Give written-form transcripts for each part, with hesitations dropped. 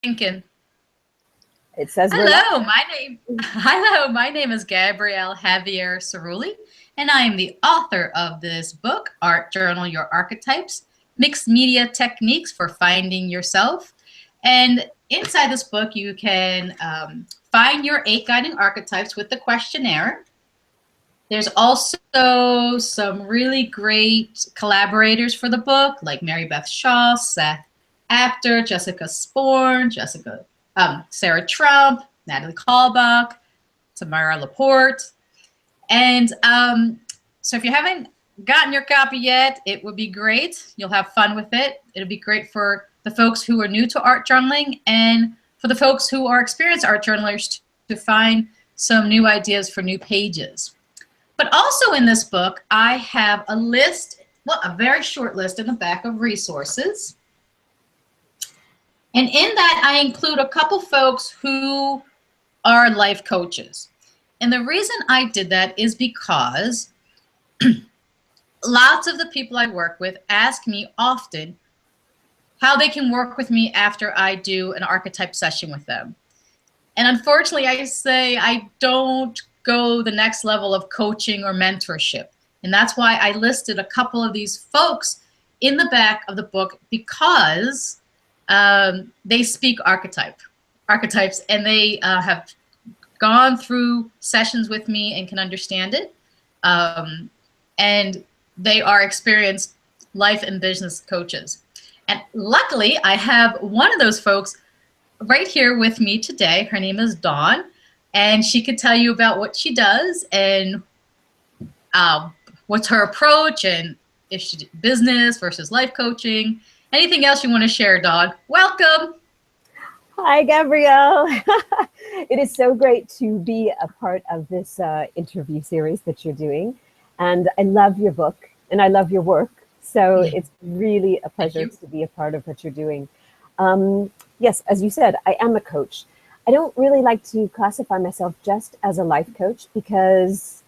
Thinking. It says we're Hello, live. my name. Hello, my name is Gabrielle Javier-Cerulli, and I am the author of this book, Art Journal Your Archetypes: Mixed Media Techniques for Finding Yourself. And inside this book, you can find your 8 guiding archetypes with the questionnaire. There's also some really great collaborators for the book, like Mary Beth Shaw, Seth Apter, Jessica Sporn, Sarah Trump, Natalie Kalbach, Tamara Laporte. And so if you haven't gotten your copy yet, it would be great. You'll have fun with it. It'll be great for the folks who are new to art journaling and for the folks who are experienced art journalers to find some new ideas for new pages. But also in this book, I have a list, well, a very short list in the back of resources. And in that, I include a couple folks who are life coaches. And the reason I did that is because lots of the people I work with ask me often how they can work with me after I do an archetype session with them. And unfortunately, I say I don't go the next level of coaching or mentorship. And that's why I listed a couple of these folks in the back of the book, because they speak archetypes, and they have gone through sessions with me and can understand it. And they are experienced life and business coaches. And luckily, I have one of those folks right here with me today. Her name is Dawn, and she could tell you about what she does and what's her approach, and if she did business versus life coaching. Anything else you want to share, Dawn? Welcome. Hi, Gabrielle. It is so great to be a part of this interview series that you're doing. And I love your book and I love your work. So it's really a pleasure to be a part of what you're doing. Yes, as you said, I am a coach. I don't really like to classify myself just as a life coach because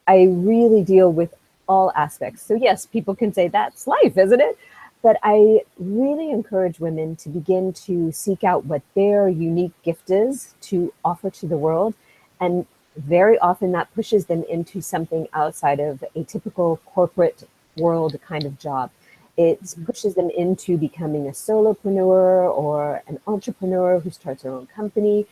I really deal with all aspects. So yes, people can say that's life, isn't it? But I really encourage women to begin to seek out what their unique gift is to offer to the world. And very often that pushes them into something outside of a typical corporate world kind of job. It pushes them into becoming a solopreneur or an entrepreneur who starts their own company.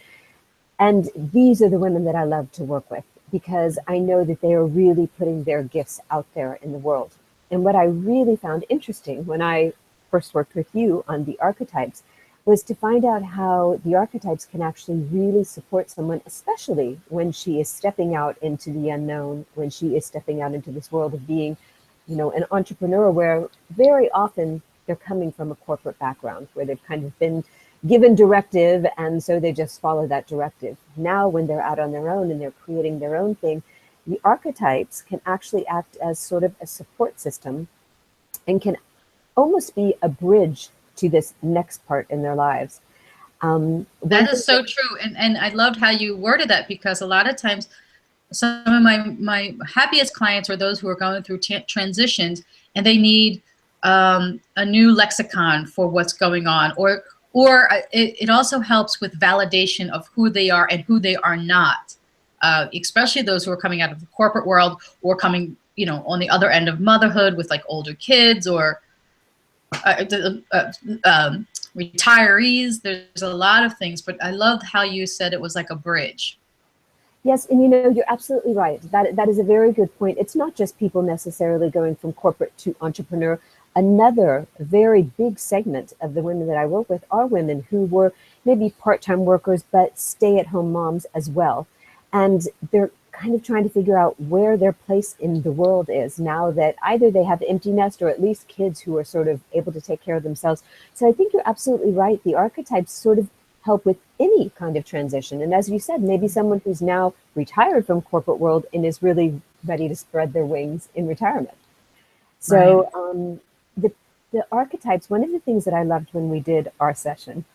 And these are the women that I love to work with because I know that they are really putting their gifts out there in the world. And what I really found interesting when I first worked with you on the archetypes was to find out how the archetypes can actually really support someone, especially when she is stepping out into the unknown, when she is stepping out into this world of being, an entrepreneur, where very often they're coming from a corporate background where they've kind of been given directive, and so they just follow that directive. Now, when they're out on their own and they're creating their own thing, the archetypes can actually act as sort of a support system and can almost be a bridge to this next part in their lives. That is so true. And I loved how you worded that, because a lot of times some of my happiest clients are those who are going through transitions, and they need a new lexicon for what's going on, or it also helps with validation of who they are and who they are not, especially those who are coming out of the corporate world or coming, on the other end of motherhood with like older kids or retirees. There's a lot of things, but I loved how you said it was like a bridge. Yes, and you're absolutely right. That is a very good point. It's not just people necessarily going from corporate to entrepreneur. Another very big segment of the women that I work with are women who were maybe part-time workers, but stay-at-home moms as well. And they're kind of trying to figure out where their place in the world is now that either they have empty nest or at least kids who are sort of able to take care of themselves. So I think you're absolutely right. The archetypes sort of help with any kind of transition. And as you said, maybe someone who's now retired from corporate world and is really ready to spread their wings in retirement. So the archetypes, one of the things that I loved when we did our session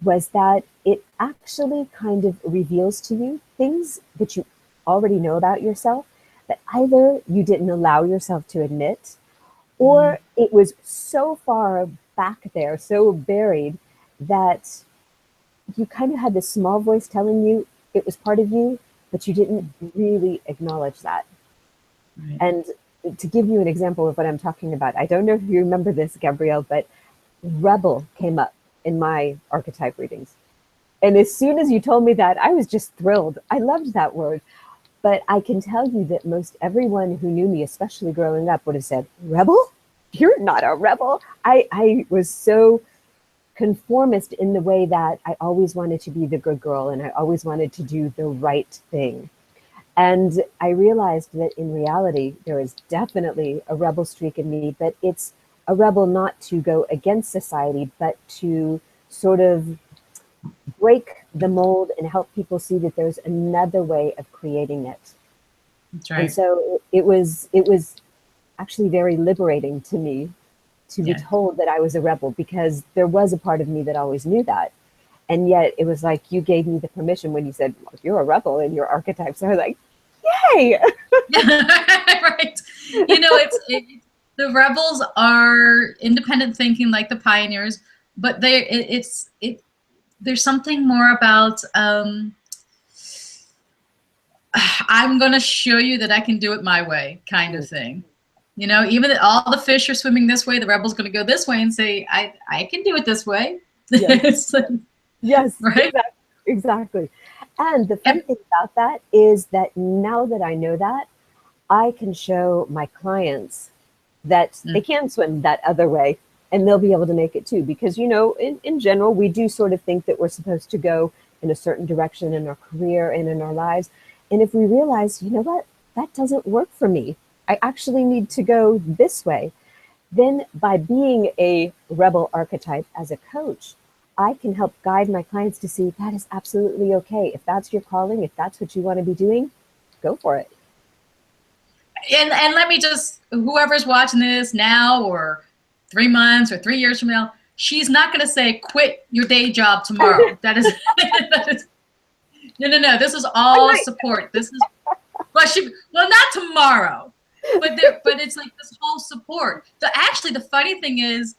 was that it actually kind of reveals to you things that you already know about yourself that either you didn't allow yourself to admit, or it was so far back there, so buried, that you kind of had this small voice telling you it was part of you, but you didn't really acknowledge that. Right. And to give you an example of what I'm talking about, I don't know if you remember this, Gabrielle, but rebel came up in my archetype readings. And as soon as you told me that, I was just thrilled. I loved that word. But I can tell you that most everyone who knew me, especially growing up, would have said, Rebel? You're not a rebel. I was so conformist in the way that I always wanted to be the good girl and I always wanted to do the right thing. And I realized that in reality, there is definitely a rebel streak in me, but it's a rebel not to go against society, but to sort of break the mold and help people see that there's another way of creating it. That's And right. so it was actually very liberating to me to be Yeah. told that I was a rebel, because there was a part of me that always knew that. And yet it was like you gave me the permission when you said, well, you're a rebel in your archetype. So I was like, yay! Right. You know, the rebels are independent thinking like the pioneers, but there's something more about I'm going to show you that I can do it my way kind of thing. You know, even if all the fish are swimming this way, the rebel's going to go this way and say, I can do it this way. Yes, It's like, yes, right? exactly, exactly. And the fun And, thing about that is that now that I know that, I can show my clients that they mm, can swim that other way and they'll be able to make it too. Because, you know, in general, we do sort of think that we're supposed to go in a certain direction in our career and in our lives. And if we realize, you know what, that doesn't work for me, I actually need to go this way, then by being a rebel archetype as a coach, I can help guide my clients to see that is absolutely okay. If that's your calling, if that's what you want to be doing, go for it. and let me just, whoever's watching this now or 3 months or 3 years from now, she's not going to say, quit your day job tomorrow. That is, that is no, no, no. This is I all might. support. This is, well, not tomorrow, but it's like this whole support. Actually, the funny thing is,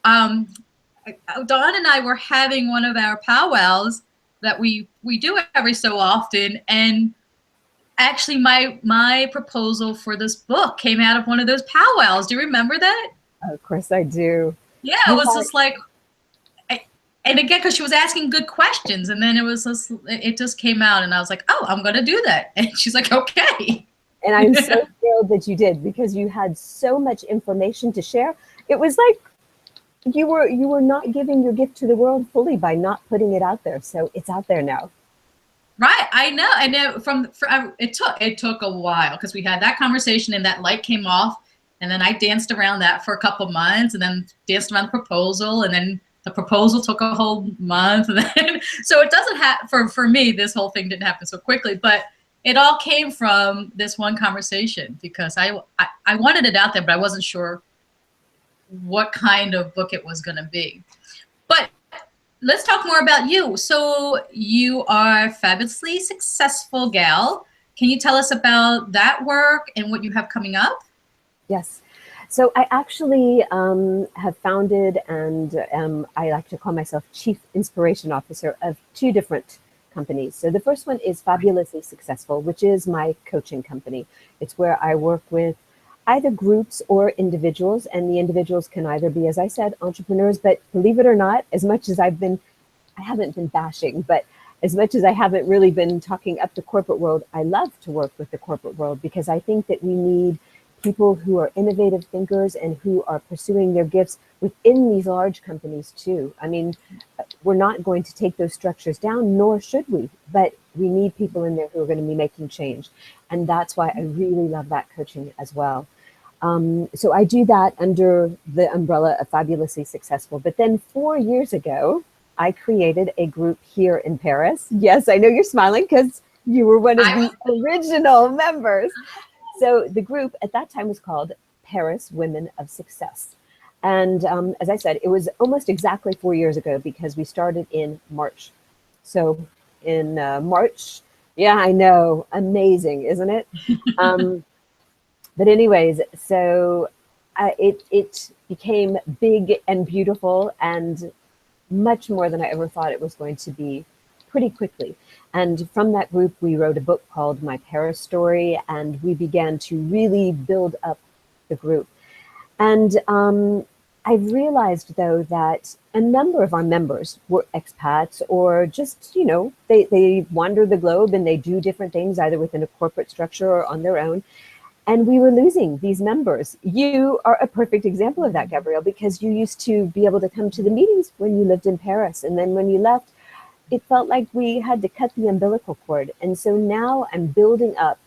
um, Dawn and I were having one of our powwows that we do every so often, and actually, my proposal for this book came out of one of those powwows. Do you remember that? Of course I do. Yeah, it You was had just like, and again, because she was asking good questions, and then it just came out, and I was like, oh, I'm going to do that, and she's like, okay. And I'm so thrilled that you did, because you had so much information to share. It was like you were not giving your gift to the world fully by not putting it out there. So it's out there now. Right, I know. I know. It took a while because we had that conversation and that light came off, and then I danced around that for a couple months, and then danced around the proposal, and then the proposal took a whole month, and then so it doesn't have for me. This whole thing didn't happen so quickly, but it all came from this one conversation because I wanted it out there, but I wasn't sure what kind of book it was going to be. But let's talk more about you. So you are a fabulously successful gal. Can you tell us about that work and what you have coming up? Yes. So I actually have founded, and I like to call myself Chief Inspiration Officer of two different companies. So the first one is Fabulously Successful, which is my coaching company. It's where I work with either groups or individuals, and the individuals can either be, as I said, entrepreneurs, but believe it or not, as much as I haven't been bashing, but as much as I haven't really been talking up the corporate world, I love to work with the corporate world, because I think that we need people who are innovative thinkers and who are pursuing their gifts within these large companies too. I mean, we're not going to take those structures down, nor should we, but we need people in there who are going to be making change. And that's why I really love that coaching as well. So I do that under the umbrella of Fabulously Successful. But then 4 years ago, I created a group here in Paris. Yes, I know you're smiling because you were one of I the original members. So the group at that time was called Paris Women of Success. And as I said, it was almost exactly 4 years ago, because we started in March. So in March, yeah, I know, amazing, isn't it? Um, but anyways, so it became big and beautiful, and much more than I ever thought it was going to be pretty quickly. And from that group, we wrote a book called My Paris Story, and we began to really build up the group. And I've realized, though, that a number of our members were expats or just, they wander the globe and they do different things either within a corporate structure or on their own. And we were losing these members. You are a perfect example of that, Gabrielle, because you used to be able to come to the meetings when you lived in Paris. And then when you left, it felt like we had to cut the umbilical cord. And so now I'm building up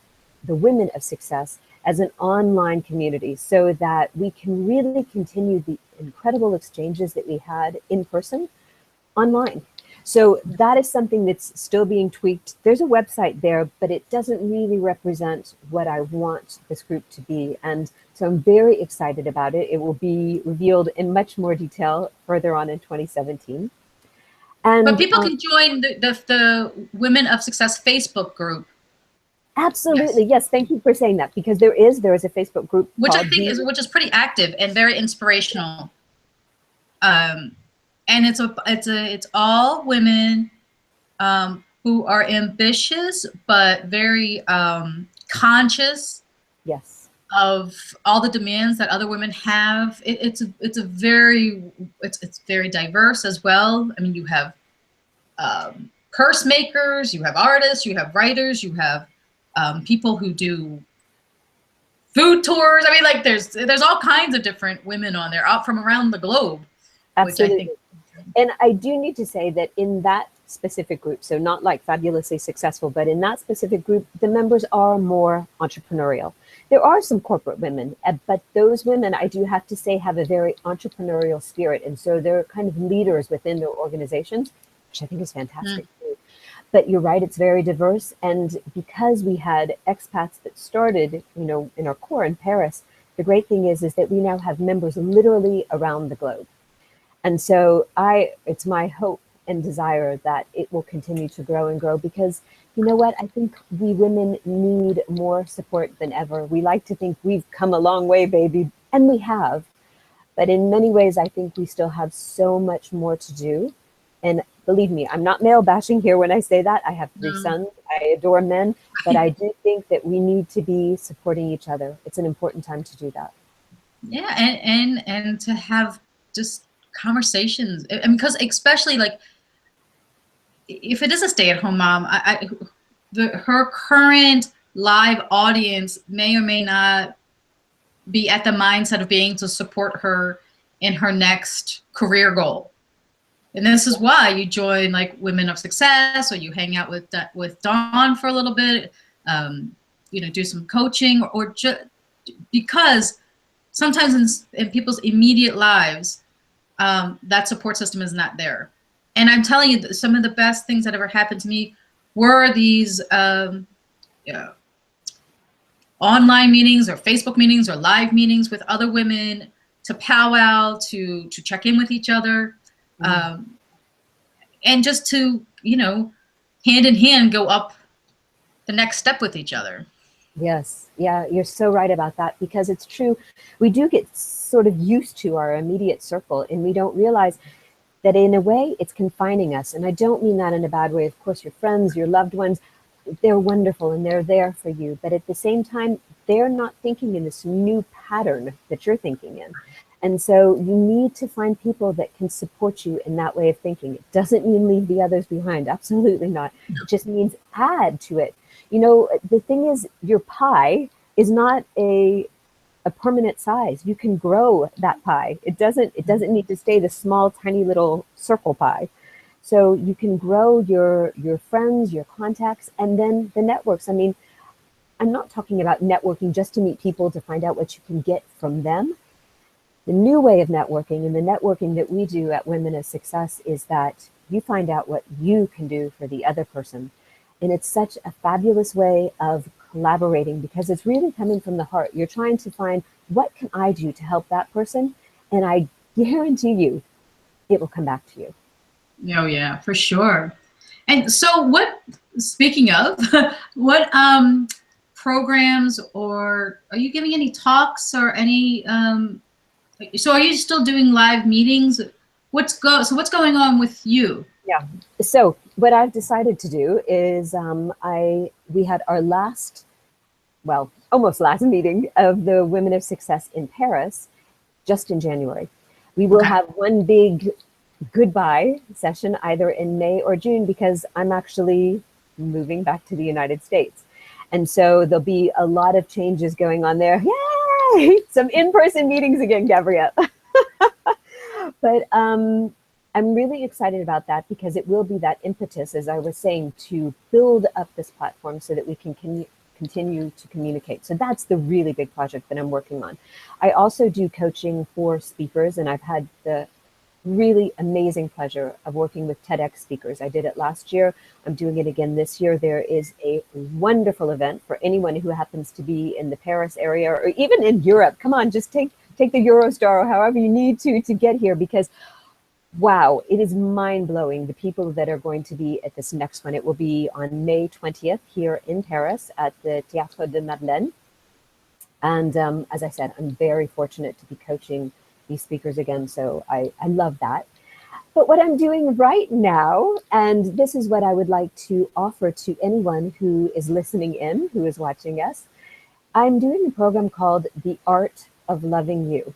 the Women of Success as an online community so that we can really continue the incredible exchanges that we had in person online. So that is something that's still being tweaked. There's a website there, but it doesn't really represent what I want this group to be. And so I'm very excited about it. It will be revealed in much more detail further on in 2017. But And people can join the Women of Success Facebook group. absolutely, yes. Thank you for saying that, because there is a Facebook group Which I called think is pretty active and very inspirational. And it's all women who are ambitious but very conscious yes, of all the demands that other women have. It's very diverse as well. I mean, you have purse makers, you have artists, you have writers, you have people who do food tours. I mean, like there's all kinds of different women on there, out from around the globe, which I absolutely. think. And I do need to say that in that specific group, so not like Fabulously Successful, but in that specific group, the members are more entrepreneurial. There are some corporate women, but those women, I do have to say, have a very entrepreneurial spirit. And so they're kind of leaders within their organizations, which I think is fantastic too. But you're right, it's very diverse. And because we had expats that started, in our core in Paris, the great thing is that we now have members literally around the globe. And so it's my hope and desire that it will continue to grow and grow, because you know what? I think we women need more support than ever. We like to think we've come a long way, baby, and we have. But in many ways, I think we still have so much more to do. And believe me, I'm not male bashing here when I say that. I have 3 sons. I adore men, but I do think that we need to be supporting each other. It's an important time to do that. Yeah, and to have just conversations. I mean, because especially like if it is a stay-at-home mom, her current live audience may or may not be at the mindset of being to support her in her next career goal. And this is why you join like Women of Success, or you hang out with Dawn for a little bit, do some coaching, or just because sometimes in people's immediate lives, that support system is not there. And I'm telling you, some of the best things that ever happened to me were these online meetings or Facebook meetings or live meetings with other women to powwow, to check in with each other, and just to, hand in hand go up the next step with each other. Yes. Yeah, you're so right about that, because it's true. We do get sort of used to our immediate circle, and we don't realize that in a way it's confining us. And I don't mean that in a bad way. Of course, your friends, your loved ones, they're wonderful and they're there for you. But at the same time, they're not thinking in this new pattern that you're thinking in. And so you need to find people that can support you in that way of thinking. It doesn't mean leave the others behind. Absolutely not. It just means add to it. The thing is, your pie is not a permanent size. You can grow that pie. It doesn't need to stay the small, tiny little circle pie. So you can grow your friends, your contacts, and then the networks. I mean, I'm not talking about networking just to meet people to find out what you can get from them. The new way of networking, and the networking that we do at Women of Success, is that you find out what you can do for the other person. And it's such a fabulous way of collaborating, because it's really coming from the heart. You're trying to find, what can I do to help that person? And I guarantee you, it will come back to you. Oh yeah, for sure. And so speaking of, what programs, or are you giving any talks or any, so are you still doing live meetings? So what's going on with you? Yeah. So what I've decided to do is we had our last, well, almost last meeting of the Women of Success in Paris just in January. We will Okay. have one big goodbye session either in May or June because I'm actually moving back to the United States. And so there'll be a lot of changes going on there. Yay! Some in-person meetings again, Gabrielle. But I'm really excited about that because it will be that impetus, as I was saying, to build up this platform so that we can continue to communicate. So that's the really big project that I'm working on. I also do coaching for speakers, and I've had the really amazing pleasure of working with TEDx speakers. I did it last year. I'm doing it again this year. There is a wonderful event for anyone who happens to be in the Paris area or even in Europe. Come on, just take the Eurostar or however you need to get here because wow, it is mind-blowing the people that are going to be at this next one. It will be on May 20th here in Paris at the Théâtre de Madeleine. And as I said, I'm very fortunate to be coaching these speakers again, so I love that. But what I'm doing right now, and this is what I would like to offer to anyone who is listening in, who is watching us, I'm doing a program called The Art of Loving You.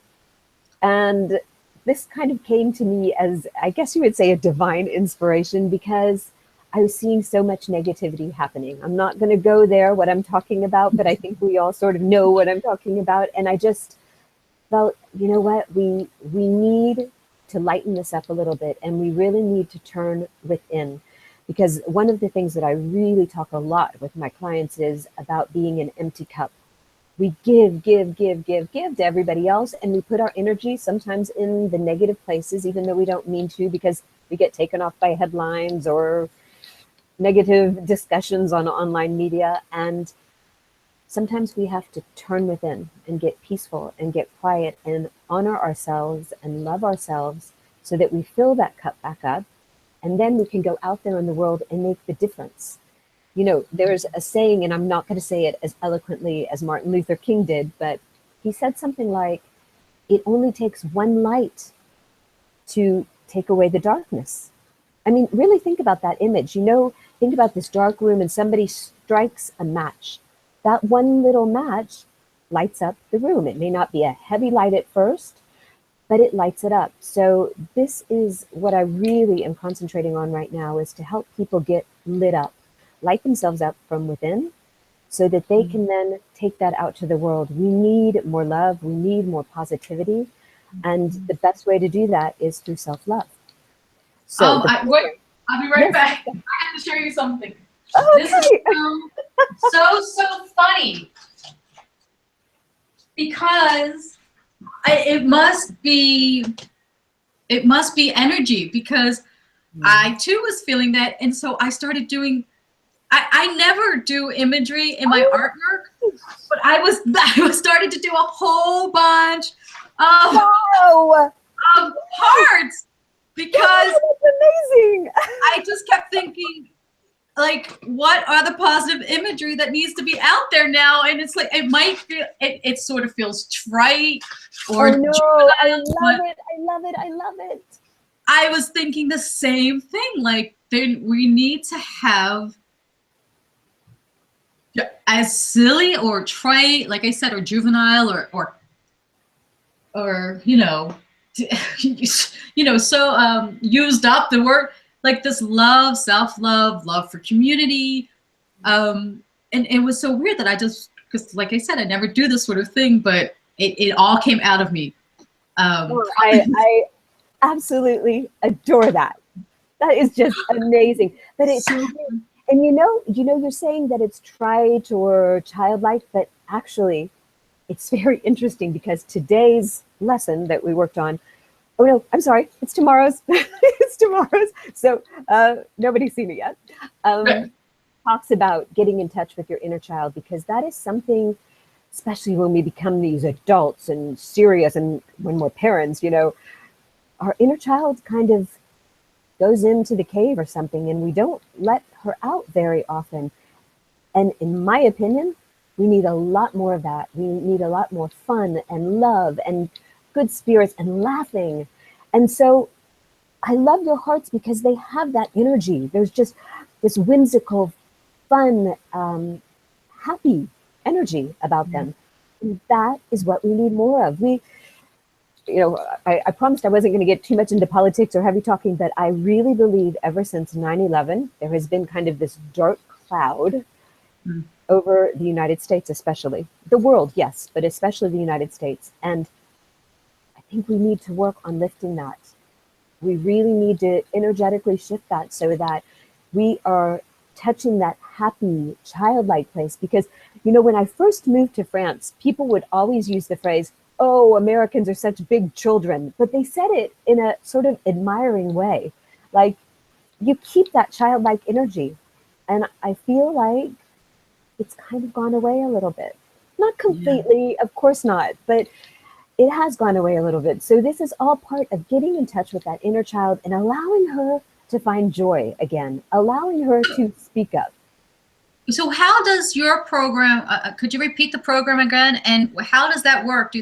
And this kind of came to me as, I guess you would say, a divine inspiration because I was seeing so much negativity happening. I'm not going to go there, what I'm talking about, but I think we all sort of know what I'm talking about. And I just felt, you know what, we need to lighten this up a little bit, and we really need to turn within. Because one of the things that I really talk a lot with my clients is about being an empty cup. We give to everybody else, and we put our energy sometimes in the negative places, even though we don't mean to, because we get taken off by headlines or negative discussions on online media. And sometimes we have to turn within and get peaceful and get quiet and honor ourselves and love ourselves so that we fill that cup back up. And then we can go out there in the world and make the difference. You know, there's a saying, and I'm not going to say it as eloquently as Martin Luther King did, but he said something like, it only takes one light to take away the darkness. I mean, really think about that image. You know, think about this dark room and somebody strikes a match. That one little match lights up the room. It may not be a heavy light at first, but it lights it up. So this is what I really am concentrating on right now, is to help people get lit up, light themselves up from within so that they can then take that out to the world. We need more love. We need more positivity. And the best way to do that is through self-love. So Wait, I'll be right yes. back. I have to show you something. Oh, This is okay. so funny because it must be energy because I too was feeling that, and so I started doing. I never do imagery in my artwork, but I was started to do a whole bunch of Wow. hearts because That's amazing. I just kept thinking, like, what are the positive imagery that needs to be out there now? And it's like, it might feel, it sort of feels trite or Oh no, I love but it. I love it. I love it. I was thinking the same thing. Like, we need to have, as silly or trite, like I said, or juvenile or you know, so used up the word, like this love, self-love, love for community. And it was so weird that I just, because like I said, I never do this sort of thing, but it all came out of me. Oh, I absolutely adore that. That is just amazing. But it's So, and you're saying that it's trite or childlike, but actually it's very interesting because today's lesson that we worked on, oh no, I'm sorry, it's tomorrow's. It's tomorrow's. So nobody's seen it yet. Talks about getting in touch with your inner child, because that is something, especially when we become these adults and serious and when we're parents, our inner child kind of goes into the cave or something, and we don't let her out very often. And in my opinion, we need a lot more of that. We need a lot more fun and love and good spirits and laughing. And so I love your hearts because they have that energy. There's just this whimsical, fun, happy energy about them. And that is what we need more of. I promised I wasn't going to get too much into politics or heavy talking, but I really believe ever since 9/11, there has been kind of this dark cloud Mm. over the United States, especially. The world, yes, but especially the United States. And I think we need to work on lifting that. We really need to energetically shift that so that we are touching that happy, childlike place. Because, when I first moved to France, people would always use the phrase, oh, Americans are such big children. But they said it in a sort of admiring way. Like, you keep that childlike energy. And I feel like it's kind of gone away a little bit. Not Yeah. completely, of course not, but it has gone away a little bit. So this is all part of getting in touch with that inner child and allowing her to find joy again, allowing her to speak up. So how does your program, could you repeat the program again? And how does that work?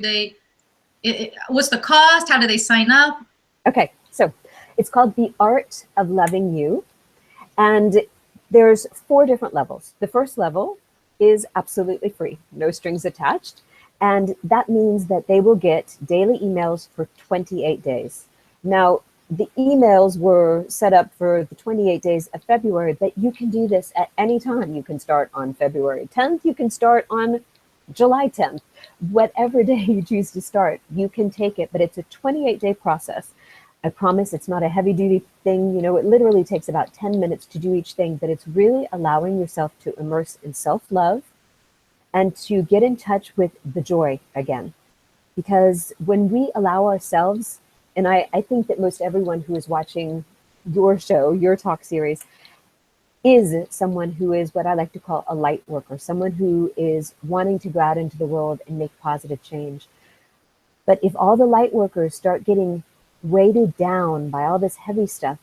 What's the cost? How do they sign up? Okay, so it's called The Art of Loving You. And there's 4 different levels. The first level is absolutely free, no strings attached. And that means that they will get daily emails for 28 days. Now, the emails were set up for the 28 days of February, but you can do this at any time. You can start on February 10th. You can start on July 10th. Whatever day you choose to start, you can take it, but it's a 28-day process. I promise it's not a heavy duty thing. It literally takes about 10 minutes to do each thing, but it's really allowing yourself to immerse in self-love and to get in touch with the joy again. Because when we allow ourselves, and I think that most everyone who is watching your show, your talk series, is someone who is what I like to call a light worker, someone who is wanting to go out into the world and make positive change. But if all the light workers start getting weighted down by all this heavy stuff,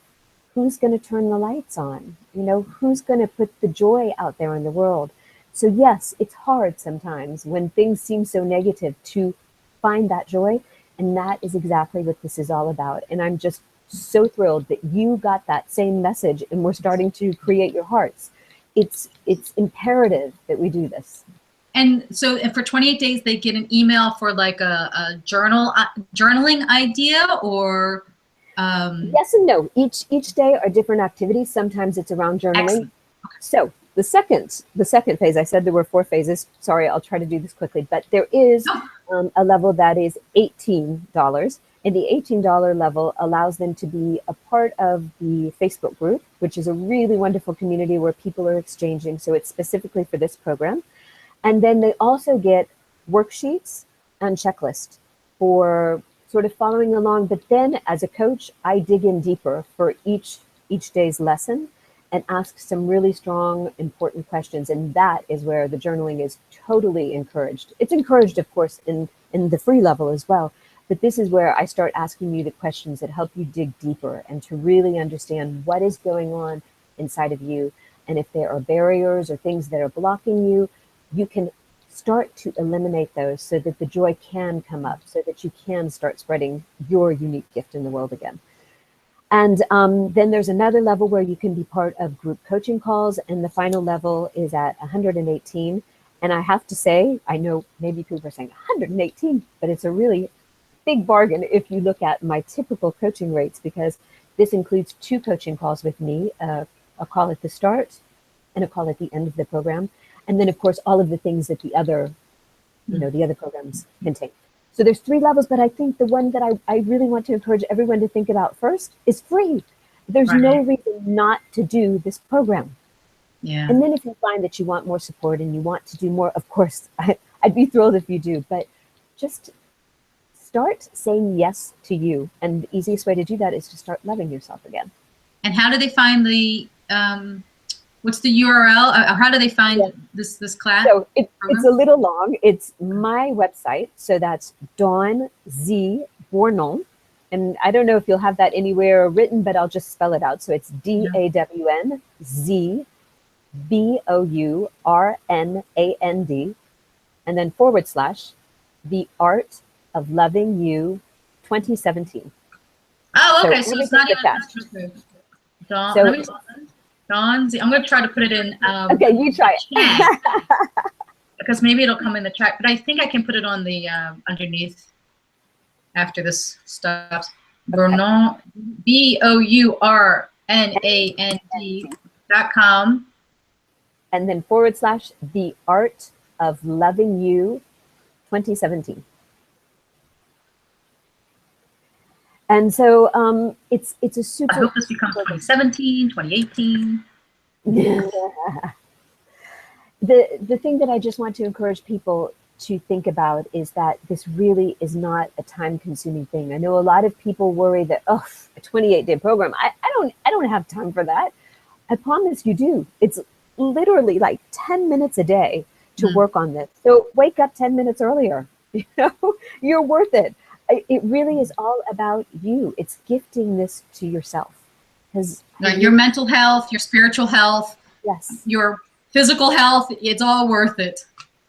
who's going to turn the lights on? Who's going to put the joy out there in the world? So yes, it's hard sometimes when things seem so negative to find that joy. And that is exactly what this is all about. And I'm just so thrilled that you got that same message and we're starting to create your hearts. It's imperative that we do this. And so for 28 days, they get an email for like a journaling idea or. Yes and no. Each day are different activities. Sometimes it's around journaling. Excellent. So the second phase, I said there were 4 phases. Sorry, I'll try to do this quickly. But there is a level that is $18. And the $18 level allows them to be a part of the Facebook group, which is a really wonderful community where people are exchanging. So it's specifically for this program. And then they also get worksheets and checklists for sort of following along. But then as a coach, I dig in deeper for each day's lesson and ask some really strong, important questions. And that is where the journaling is totally encouraged. It's encouraged, of course, in the free level as well. But this is where I start asking you the questions that help you dig deeper and to really understand what is going on inside of you. And if there are barriers or things that are blocking you, you can start to eliminate those so that the joy can come up, so that you can start spreading your unique gift in the world again. And then there's another level where you can be part of group coaching calls. And the final level is at 118. And I have to say, I know maybe people are saying 118, but it's a really big bargain if you look at my typical coaching rates, because this includes 2 coaching calls with me, a call at the start and a call at the end of the program. And then, of course, all of the things that the other programs contain. So there's 3 levels, but I think the one that I really want to encourage everyone to think about first is free. There's no reason not to do this program. Yeah. And then if you find that you want more support and you want to do more, of course, I'd be thrilled if you do, but just start saying yes to you. And the easiest way to do that is to start loving yourself again. And how do they find the, what's the URL? How do they find this class? So it's a little long. It's my website. So that's Dawn Z Bournon. And I don't know if you'll have that anywhere written, but I'll just spell it out. So it's DAWN Z BOURNAND and then / The Art of Loving You 2017. Oh, So okay. So it's everything not but that. even Dawn. So Let me Dawn. I'm going to try to put it in okay, you try chat it. because maybe it'll come in the chat. But I think I can put it on the underneath after this stops. Bournand, BOURNAND.com. And then / The Art of Loving You 2017. And so it's a super. I hope this becomes 2017, 2018. The thing that I just want to encourage people to think about is that this really is not a time-consuming thing. I know a lot of people worry that, oh, a 28-day program, I don't have time for that. I promise you do. It's literally like 10 minutes a day to work on this. So wake up 10 minutes earlier. You know, you're worth it. It really is all about you. It's gifting this to yourself. Because your mental health, your spiritual health, yes, your physical health, it's all worth it.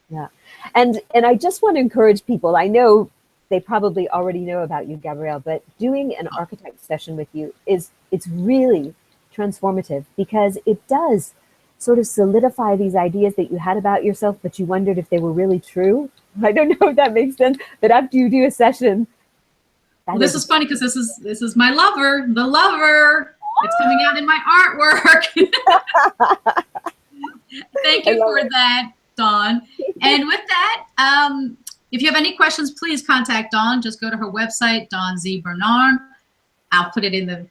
Yeah. And I just want to encourage people. I know they probably already know about you, Gabrielle, but doing an archetype session with you it's really transformative, because it does sort of solidify these ideas that you had about yourself, but you wondered if they were really true. I don't know if that makes sense, but after you do a session, well, this is funny because this is my lover, the lover. It's coming out in my artwork. Thank you for that, Dawn. And with that, if you have any questions, please contact Dawn. Just go to her website, Dawn Z. Bernard. I'll put it in the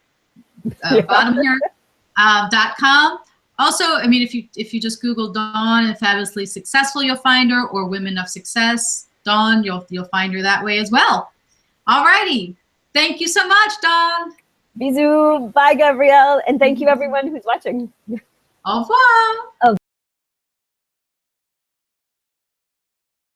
bottom here, .com. Also, I mean, if you just Google Dawn and Fabulously Successful, you'll find her, or Women of Success, Dawn, you'll find her that way as well. All righty. Thank you so much, Dawn. Bisous. Bye, Gabrielle. And thank you, everyone who's watching. Au revoir.